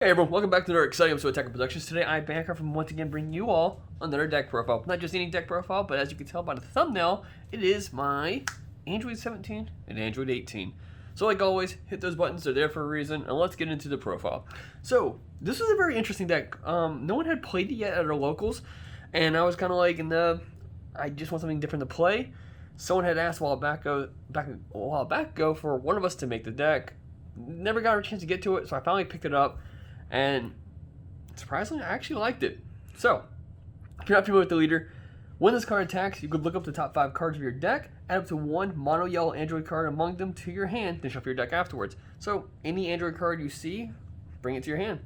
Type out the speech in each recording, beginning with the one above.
Hey everyone, welcome back to another exciting episode of Tech Productions. Today I'm Bancroft and once again bring you all another deck profile. Not just any deck profile, but as you can tell by the thumbnail, it is my Android 17 and Android 18. So like always, hit those buttons, they're there for a reason, and let's get into the profile. So, this is a very interesting deck. No one had played it yet at our locals, and I was kind of like I just want something different to play. Someone had asked a while back ago for one of us to make the deck. Never got a chance to get to it, so I finally picked it up. And surprisingly, I actually liked it. So, if you're not familiar with the leader, when this card attacks, you could look up the top 5 cards of your deck, add up to one mono yellow Android card among them to your hand, then shuffle your deck afterwards. So, any Android card you see, bring it to your hand.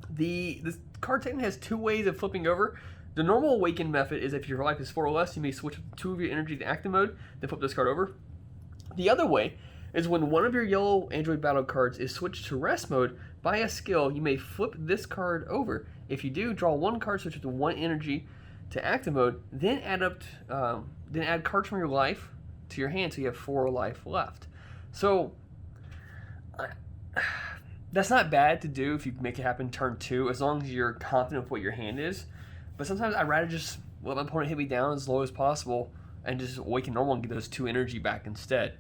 This card technically has 2 ways of flipping over. The normal awaken method is if your life is 4 or less, you may switch 2 of your energy to active mode, then flip this card over. The other way is when one of your yellow Android battle cards is switched to rest mode by a skill, you may flip this card over. If you do, draw 1 card, switch it to 1 energy to active mode, then add cards from your life to your hand so you have 4 life left. So that's not bad to do if you make it happen turn 2, as long as you're confident with what your hand is. But sometimes I'd rather just let my opponent hit me down as low as possible and just awaken normal and get those 2 energy back instead.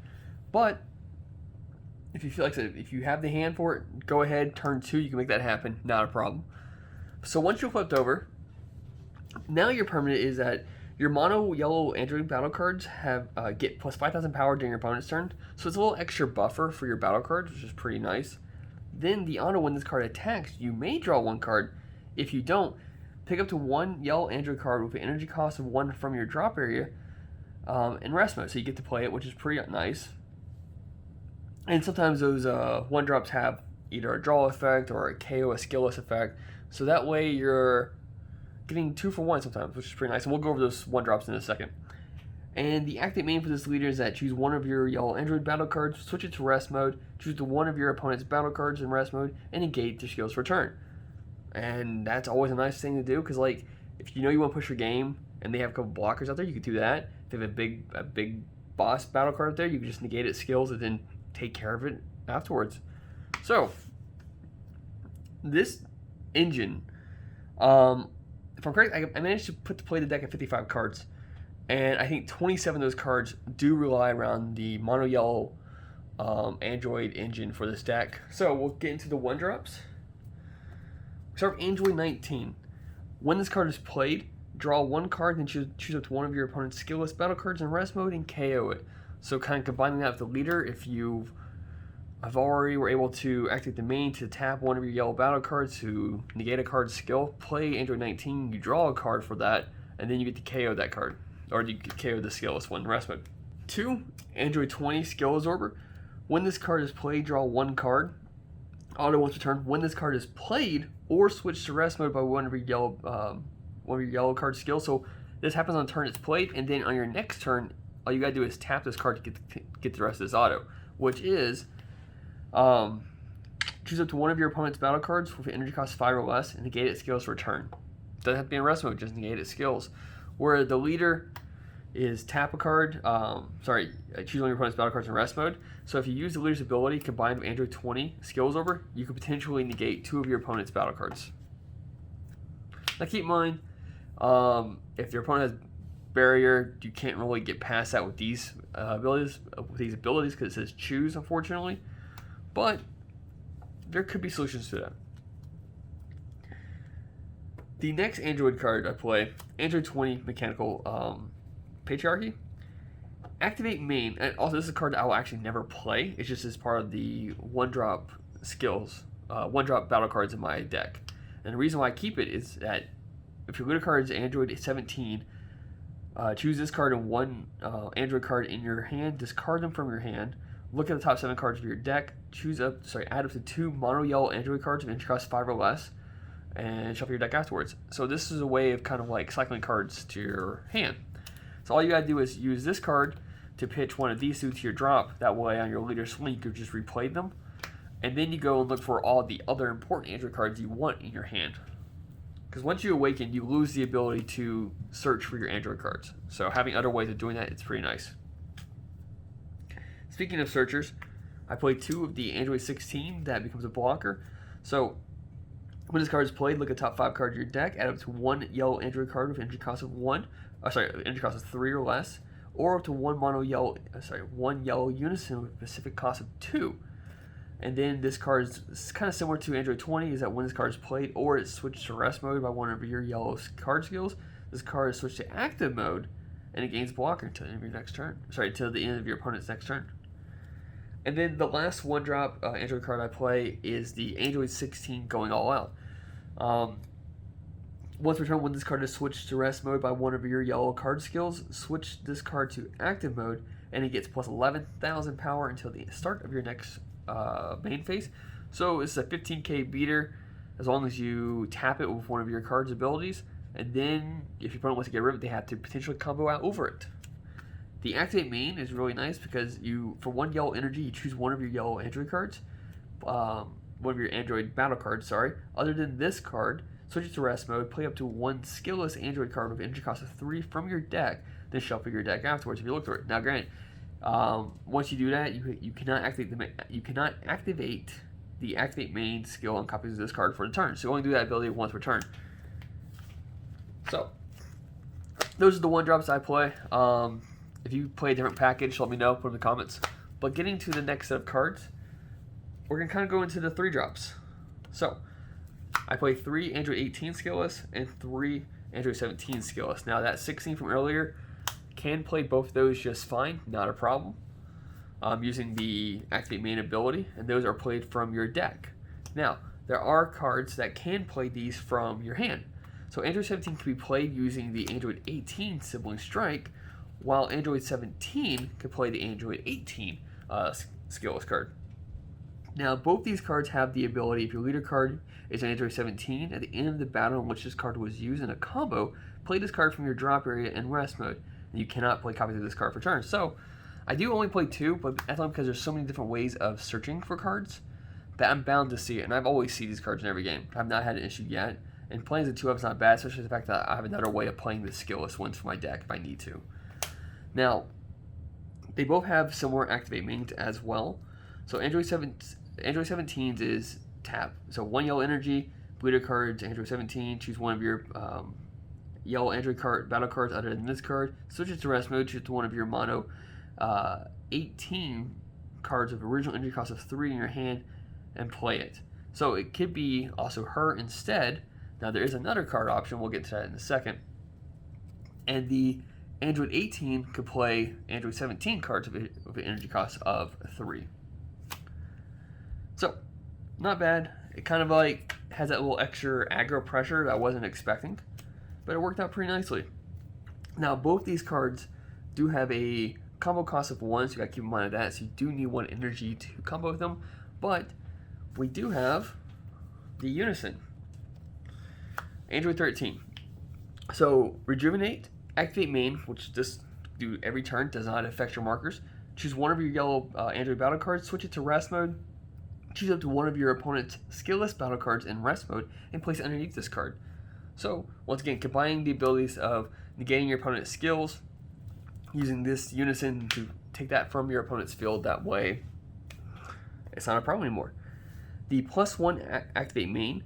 But if you feel like if you have the hand for it, go ahead, turn 2, you can make that happen, not a problem. So once you're flipped over, now your permanent is that your mono yellow Android battle cards have get plus 5,000 power during your opponent's turn, so it's a little extra buffer for your battle cards, which is pretty nice. Then the auto, when this card attacks, you may draw 1 card. If you don't, pick up to 1 yellow Android card with an energy cost of 1 from your drop area in rest mode, so you get to play it, which is pretty nice. And sometimes those 1-drops have either a draw effect or a KO, a skillless effect. So that way you're getting 2 for 1 sometimes, which is pretty nice. And we'll go over those 1-drops in a second. And the active main for this leader is that choose 1 of your yellow Android battle cards, switch it to rest mode, choose the 1 of your opponent's battle cards in rest mode, and negate their skills for turn. And that's always a nice thing to do, because like if you know you want to push your game and they have a couple blockers out there, you could do that. If they have a big boss battle card out there, you can just negate its skills and then take care of it afterwards. So this engine, if I'm correct, I managed to play the deck at 55 cards, and I think 27 of those cards do rely around the mono yellow Android engine for this deck. So we'll get into the 1-drops. Start with Android 19. When this card is played, draw 1 card, then choose up to 1 of your opponent's skillless battle cards in rest mode and KO it. So kind of combining that with the leader, if you have already were able to activate the main to tap 1 of your yellow battle cards to negate a card's skill, play Android 19, you draw a card for that, and then you get to KO that card. Or you get KO the skillless one in rest mode. 2, Android 20, Skill Absorber. When this card is played, draw 1 card. Auto once per turn. When this card is played or switched to rest mode by 1 of your yellow card skills. So this happens on the turn it's played, and then on your next turn, all you gotta do is tap this card to get the rest of this auto, which is choose up to 1 of your opponent's battle cards with an energy cost 5 or less and negate its skills for turn. Doesn't have to be in rest mode, just negate its skills. Where the leader is tap a card, choose 1 of your opponent's battle cards in rest mode. So if you use the leader's ability combined with Android 20 Skills Over, you could potentially negate 2 of your opponent's battle cards. Now keep in mind, if your opponent has barrier, you can't really get past that with these abilities because it says choose, unfortunately. But there could be solutions to that. The next Android card I play, Android 20 Mechanical Patriarchy. Activate main, and also this is a card that I will actually never play. It's just as part of the 1-drop skills, 1-drop battle cards in my deck. And the reason why I keep it is that if your leader card is Android 17, choose this card and 1 Android card in your hand, discard them from your hand, look at the top 7 cards of your deck, add up to 2 mono yellow Android cards of energy cost 5 or less, and shuffle your deck afterwards. So this is a way of kind of like cycling cards to your hand. So all you gotta do is use this card to pitch 1 of these 2 to your drop. That way on your leader swing you could just replay them, and then you go and look for all the other important Android cards you want in your hand. Because once you awaken, you lose the ability to search for your Android cards. So having other ways of doing that, it's pretty nice. Speaking of searchers, I played 2 of the Android 16 that becomes a blocker. So When this card is played, look at top 5 cards of your deck, add up to 1 yellow Android card with energy cost of 1, energy cost of 3 or less, or up to 1 yellow Unison with specific cost of 2. And then this card is kind of similar to Android 20, is that when this card is played or it's switched to rest mode by one of your yellow card skills, this card is switched to active mode and it gains blocker until the end of your next turn. Until the end of your opponent's next turn. And then the last one-drop Android card I play is the Android 16 Going All Out. Once per turn, when this card is switched to rest mode by one of your yellow card skills, switch this card to active mode, and it gets plus 11,000 power until the start of your next main phase. So it's a 15k beater as long as you tap it with one of your card's abilities, and then if your opponent wants to get rid of it, they have to potentially combo out over it. The activate main is really nice because for 1 yellow energy, you choose one of your yellow Android cards, one of your Android battle cards, other than this card, switch it to rest mode, play up to 1 skillless Android card with energy cost of 3 from your deck, then shuffle your deck afterwards if you look through it. Now granted, once you do that, you cannot activate the activate main skill on copies of this card for the turn. So you only do that ability once per turn. So those are the one drops I play. If you play a different package, let me know, put in the comments. But getting to the next set of cards, we're going to kind of go into the 3 drops. So, I play 3 Android 18 skillless and 3 Android 17 skillless. Now, that 16 from earlier can play both of those just fine, not a problem. Using the Activate Main ability, and those are played from your deck. Now, there are cards that can play these from your hand. So, Android 17 can be played using the Android 18 Sibling Strike, while Android 17 can play the Android 18 skillless card. Now, both these cards have the ability, if your leader card is an Android 17, at the end of the battle in which this card was used in a combo, play this card from your drop area in rest mode. And you cannot play copies of this card for turn. So, I do only play 2, but that's only because there's so many different ways of searching for cards that I'm bound to see it. And I've always seen these cards in every game. I've not had an issue yet. And playing as a 2-up is not bad, especially the fact that I have another way of playing the skillless ones for my deck if I need to. Now, they both have similar activate mains as well. So Android 17's is tap. So 1 yellow energy, bleeder cards, Android 17, choose one of your yellow Android battle cards other than this card, switch it to rest mode, choose one of your mono 18 cards of original energy cost of 3 in your hand, and play it. So it could be also her instead. Now there is another card option, we'll get to that in a second. And the Android 18 could play Android 17 cards with an energy cost of 3. So, not bad. It kind of like has that little extra aggro pressure that I wasn't expecting, but it worked out pretty nicely. Now, both these cards do have a combo cost of 1, so you gotta keep in mind of that. So you do need 1 energy to combo with them, but we do have the Unison. Android 13. So, Rejuvenate, Activate Main, which just do every turn, does not affect your markers. Choose one of your yellow Android battle cards, switch it to rest mode, choose up to one of your opponent's skillless battle cards in rest mode, and place it underneath this card. So, once again, combining the abilities of negating your opponent's skills, using this Unison to take that from your opponent's field, that way it's not a problem anymore. The +1 Activate Main,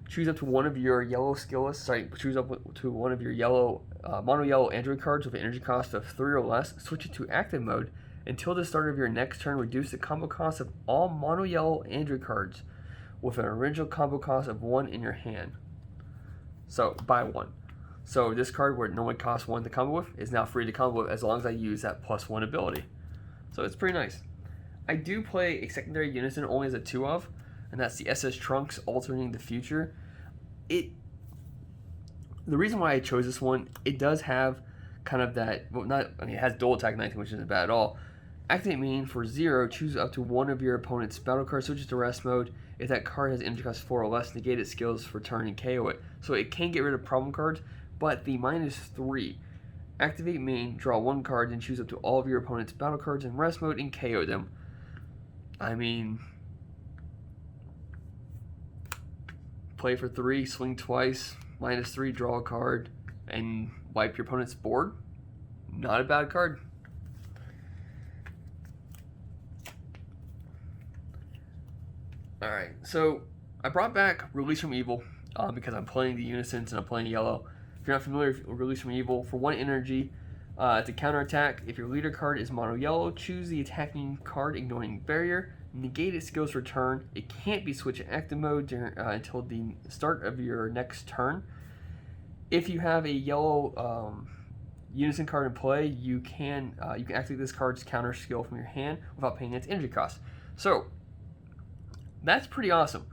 choose up to one of your yellow skillless, choose up to one of your yellow, mono yellow Android cards with an energy cost of 3 or less, switch it to active mode. Until the start of your next turn, reduce the combo cost of all mono yellow Android cards with an original combo cost of 1 in your hand. So, by 1. So this card, where it normally costs 1 to combo with, is now free to combo with as long as I use that +1 ability. So it's pretty nice. I do play a secondary Unison only as a 2-of, and that's the SS Trunks Altering the Future. The reason why I chose this one, it does have kind of that, it has dual attack 19, which isn't bad at all. Activate Main for 0, choose up to one of your opponent's battle cards, switch it to rest mode. If that card has energy cost 4 or less, negate its skills for turn and KO it. So it can get rid of problem cards, but the -3. Activate Main, draw 1 card, and choose up to all of your opponent's battle cards in rest mode and KO them. I mean, play for 3, swing twice, -3, draw a card, and wipe your opponent's board. Not a bad card. Alright, so I brought back Release from Evil because I'm playing the Unisons and I'm playing yellow. If you're not familiar with Release from Evil, for 1 energy, to counterattack, if your leader card is mono yellow, choose the attacking card ignoring barrier, negate its skill's return. It can't be switched to active mode until the start of your next turn. If you have a yellow Unison card in play, you can activate this card's counter skill from your hand without paying its energy cost. So that's pretty awesome,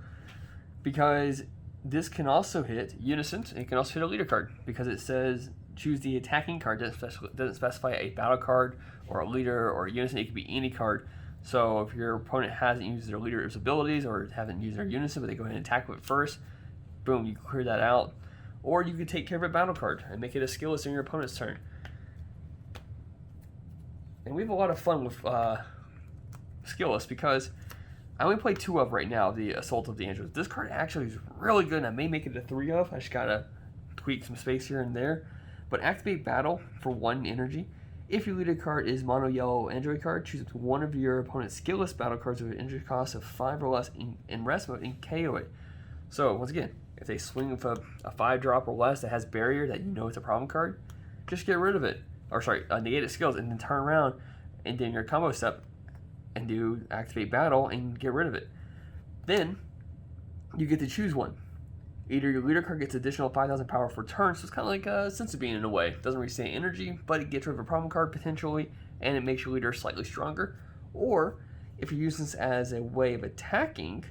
because this can also hit Unisons, and it can also hit a leader card, because it says choose the attacking card. Doesn't specify a battle card or a leader or a Unison. It could be any card. So if your opponent hasn't used their leader's abilities or hasn't used their Unison, but they go ahead and attack with it first, boom, you clear that out. Or you could take care of a battle card and make it a skillless in your opponent's turn. And we have a lot of fun with skillless, because I only play 2 of right now, the Assault of the Androids. This card actually is really good, and I may make it a 3 of. I just gotta tweak some space here and there. But activate battle for 1 energy. If your leader card is mono yellow android card, choose up to 1 of your opponent's skillless battle cards with an energy cost of 5 or less in rest mode and KO it. So once again, if they swing with a 5-drop or less that has barrier that you know it's a problem card, just get rid of it. Or sorry, negate its skills and then turn around and then your combo step and do activate battle and get rid of it. Then you get to choose one. Either your leader card gets additional 5,000 power for turn, so it's kind of like a Sense of Being in a way. It doesn't retain energy, but it gets rid of a problem card potentially, and it makes your leader slightly stronger. Or if you use this as a way of attacking,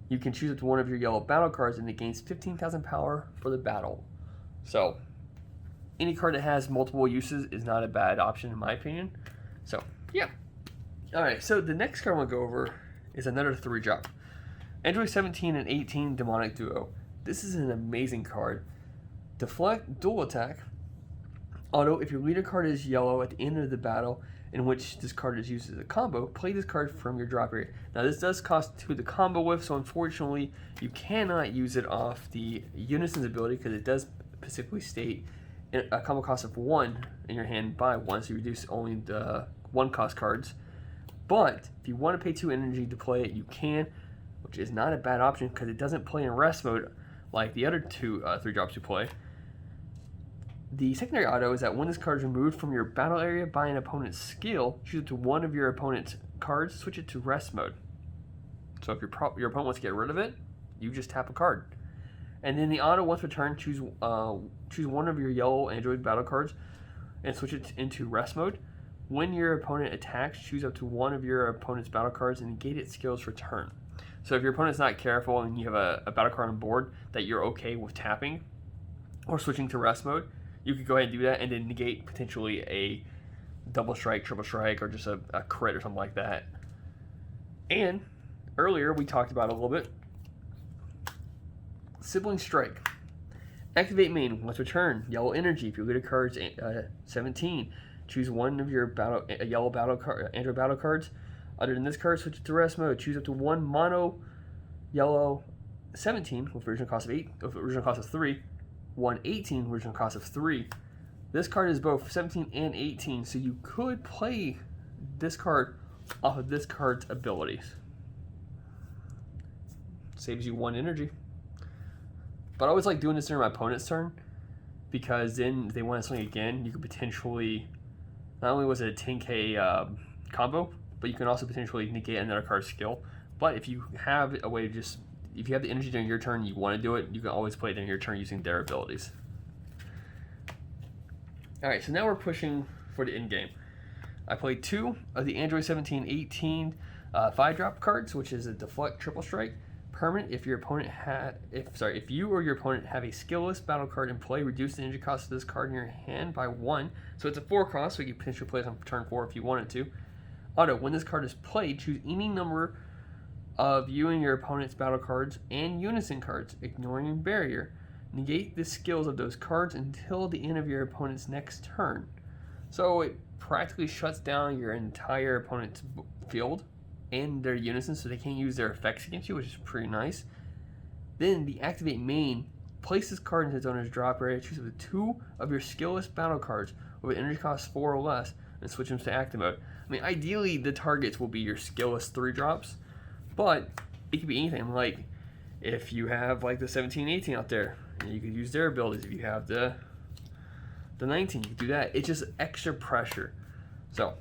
you can choose up to 1 of your yellow battle cards, and it gains 15,000 power for the battle. So any card that has multiple uses is not a bad option in my opinion. So yeah. Alright, so the next card I want to go over is another 3-drop. Android 17 and 18 Demonic Duo. This is an amazing card. Deflect, dual attack. Auto, if your leader card is yellow at the end of the battle in which this card is used as a combo, play this card from your drop area. Now this does cost 2 to combo with, so unfortunately you cannot use it off the Unison's ability, because it does specifically state a combo cost of 1 in your hand by 1, so you reduce only the 1 cost cards. But if you want to pay 2 energy to play it, you can, which is not a bad option because it doesn't play in rest mode like the other 2 3-drops you play. The secondary auto is that when this card is removed from your battle area by an opponent's skill, choose it to 1 of your opponent's cards, switch it to rest mode. So if your opponent wants to get rid of it, you just tap a card. And then the auto, once per turn, choose 1 of your yellow android battle cards and switch it into rest mode. When your opponent attacks, choose up to 1 of your opponent's battle cards and negate its skill's return. So if your opponent's not careful and you have a battle card on board that you're okay with tapping or switching to rest mode, you could go ahead and do that and then negate potentially a double strike, triple strike, or just a crit or something like that. And earlier we talked about it a little bit. Sibling Strike. Activate main. Once per turn, yellow energy. If your leader card's 17, choose 1 of your yellow battle card, android battle cards. Other than this card, switch it to rest mode. Choose up to 1 mono yellow 17 with original cost of 8, with original cost of 3. 1 18 original cost of 3. This card is both 17 and 18, so you could play this card off of this card's abilities. Saves you 1 energy. But I always like doing this during my opponent's turn, because then if they want to swing again, you could potentially, not only was it a 10k combo, but you can also potentially negate another card's skill. But if you have a way to just, if you have the energy during your turn, you want to do it, you can always play it during your turn using their abilities. Alright, so now we're pushing for the end game. I played 2 of the Android 17-18 5-drop cards, which is a Deflect, Triple Strike. Permanent, if you or your opponent have a skillless battle card in play, reduce the energy cost of this card in your hand by 1. So it's a 4 cost, so you can potentially play it on turn 4 if you wanted to. Auto, when this card is played, choose any number of you and your opponent's battle cards and Unison cards, ignoring barrier. Negate the skills of those cards until the end of your opponent's next turn. So it practically shuts down your entire opponent's field and their Unison, so they can't use their effects against you, which is pretty nice. Then the activate main, place this card into its owner's drop area, choose up to 2 of your skillless battle cards with an energy cost 4 or less, and switch them to active mode. I mean, ideally the targets will be your skillless 3-drops, but it could be anything. Like, If you have like the 17, 18 out there, you could use their abilities. If you have the 19, you could do that. It's just extra pressure. So,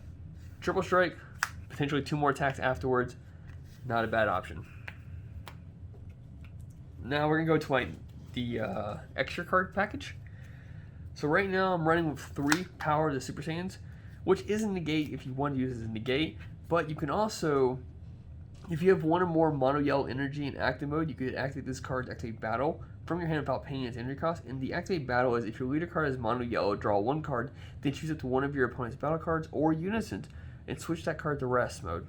triple strike, potentially 2 more attacks afterwards. Not a bad option. Now we're gonna go to the extra card package. So right now I'm running with 3 Power of the Super Saiyans, which is a negate if you want to use it as a negate. But you can also, if you have 1 or more mono yellow energy in active mode, you could activate this card to activate battle from your hand without paying its energy cost. And the activate battle is if your leader card is mono yellow, draw 1 card, then choose up to 1 of your opponent's battle cards or Unison and switch that card to rest mode.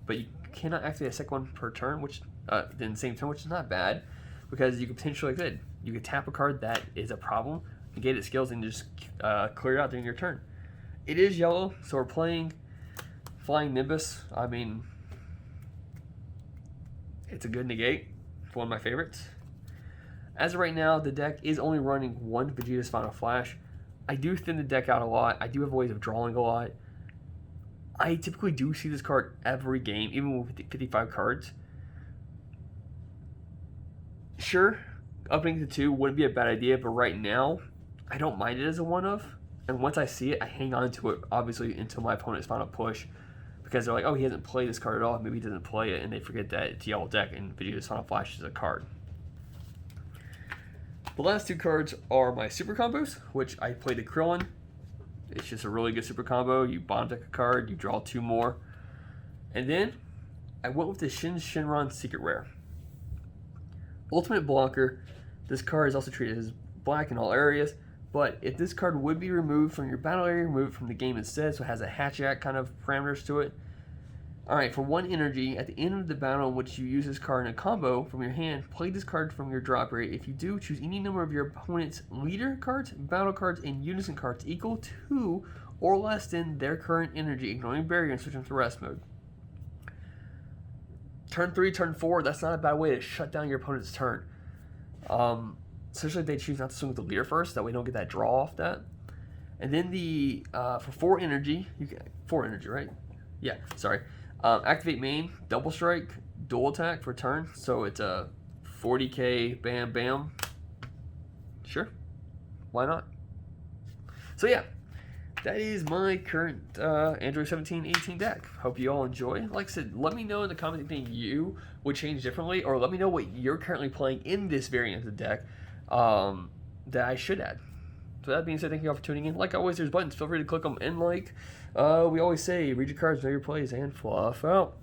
But you cannot activate a second one per turn, which in the same turn, which is not bad, because you could potentially, like I said, you could tap a card that is a problem, negate its skills, and just clear it out during your turn. It is yellow, so we're playing Flying Nimbus. I mean, it's a good negate. It's one of my favorites. As of right now, the deck is only running 1 Vegeta's Final Flash. I do thin the deck out a lot. I do have ways of drawing a lot. I typically do see this card every game, even with 55 cards. Sure, upping to 2 wouldn't be a bad idea, but right now, I don't mind it as a one-of. And once I see it, I hang on to it, obviously, until my opponent's final push. Because they're like, oh, he hasn't played this card at all. Maybe he doesn't play it, and they forget that it's yellow deck, and Vegeta's Final Flash is a card. The last 2 cards are my super combos, which I played the Krillin. It's just a really good super combo. You bottom deck a card, you draw 2 more. And then, I went with the Shinron Secret Rare. Ultimate Blocker. This card is also treated as black in all areas. But if this card would be removed from your battle area, remove it from the game instead, so it has a hatchet kind of parameters to it. Alright, for 1 energy, at the end of the battle in which you use this card in a combo from your hand, play this card from your drop area. If you do, choose any number of your opponent's leader cards, battle cards, and Unison cards equal to or less than their current energy, ignoring barrier, and switch them to rest mode. Turn 3, turn 4, that's not a bad way to shut down your opponent's turn. Especially if they choose not to swing with the leader first, that way we don't get that draw off that. And then the for 4 energy, you get 4 energy, right? Yeah, sorry. Activate main, double strike, dual attack for turn. So it's a 40k bam bam. Sure, why not? So yeah, that is my current Android 17, 18 deck. Hope you all enjoy. Like I said, let me know in the comments if anything you would change differently, or let me know what you're currently playing in this variant of the deck that I should add. So that being said, thank you all for tuning in. Like always, there's buttons. Feel free to click them and like. We always say, read your cards, know your plays, and fluff out.